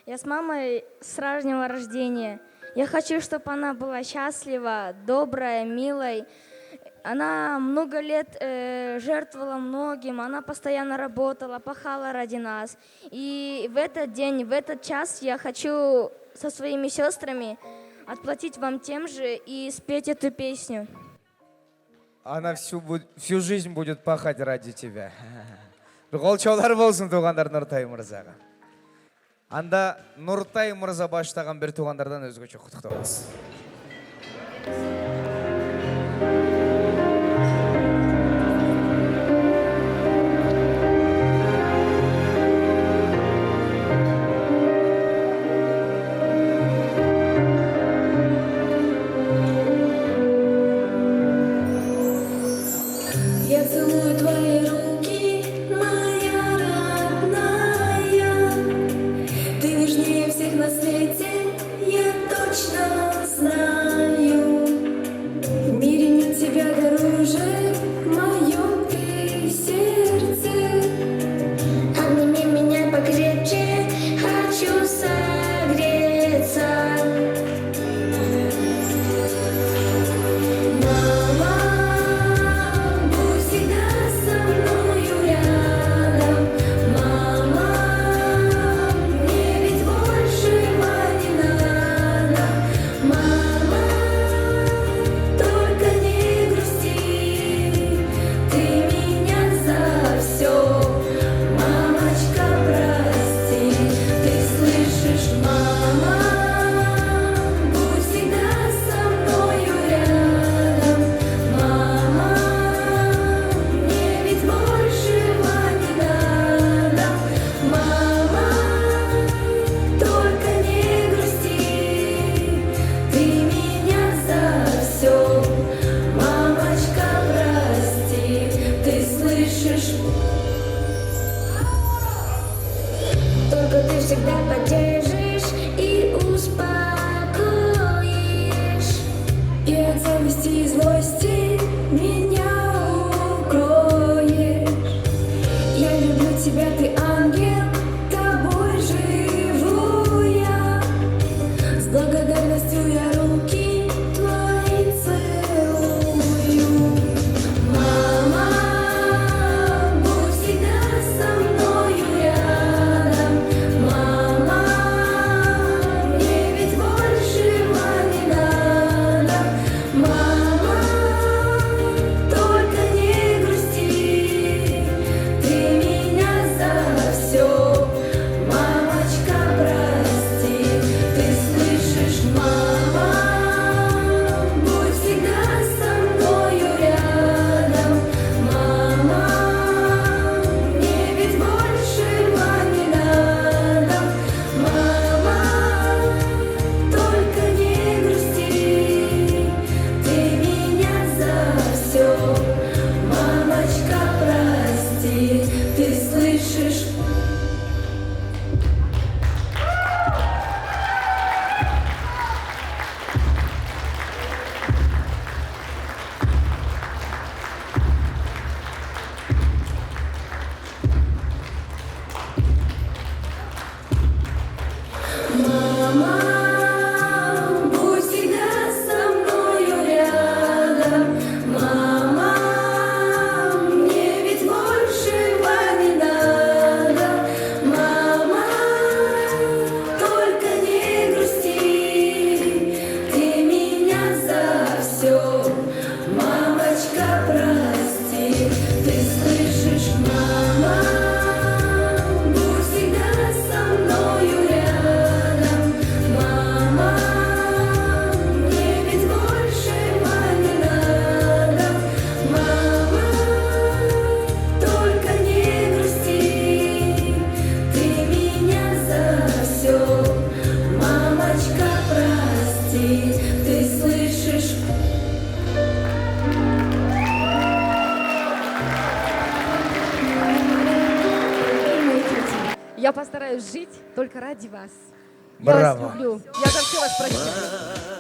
Я с мамой с раннего рождения. Я хочу, чтобы она была счастлива, добрая, милой. Она много лет жертвовала многим, она постоянно работала, пахала ради нас. И в этот день, в этот час я хочу со своими сестрами отплатить вам тем же и спеть эту песню. Она всю жизнь будет пахать ради тебя. Қолчаулар болсын туғандар Нұртай мырзаға. Анда Нұртай мырза баштаған бір туғандардан өзгөчө құттықтаймыз. Я целую твои руки, моя родная. Ты нежнее всех на свете, я точно знаю. В мире нет тебя дороже, в моем ты сердце. Обними меня покрепче, хочу согреться. Мама, будь всегда со мною рядом. Мама, мне ведь большего не надо. Мама, только не грусти, ты меня за все. Мамочка, прости, ты слышишь, мама, будь всегда со мною рядом. Мама, мне ведь большего не надо. Мама, только не грусти, ты меня за все. Мамочка, прости, ты слышишь? Только ты всегда поддержишь и успокоишь. И от зависти и злости меня укроешь. Я люблю тебя, ты ангел, тобой живу я. С благодарностью я руки твои целую. Мама, будь всегда со мною рядом. Мама, мне ведь большего не надо. Мама, только не грусти, ты меня за все. Мамочка, прости, ты слышишь, мама, будь всегда со мною рядом. Мама, мне ведь большего не надо. Мама, только не грусти, ты меня за все. Мамочка, прости, ты слышишь? Мама, будь всегда со мною рядом. Мама, мне ведь большего не надо. Мама, только не грусти, ты меня за все. Мамочка, прости, ты слышишь, мама, будь всегда со мною рядом. Мама, мне ведь большего не надо. Мама, только не грусти, ты меня за все. Мамочка, прости, ты слышишь? Я постараюсь жить только ради вас. Я Браво. вас люблю. Я за все вас прощаю.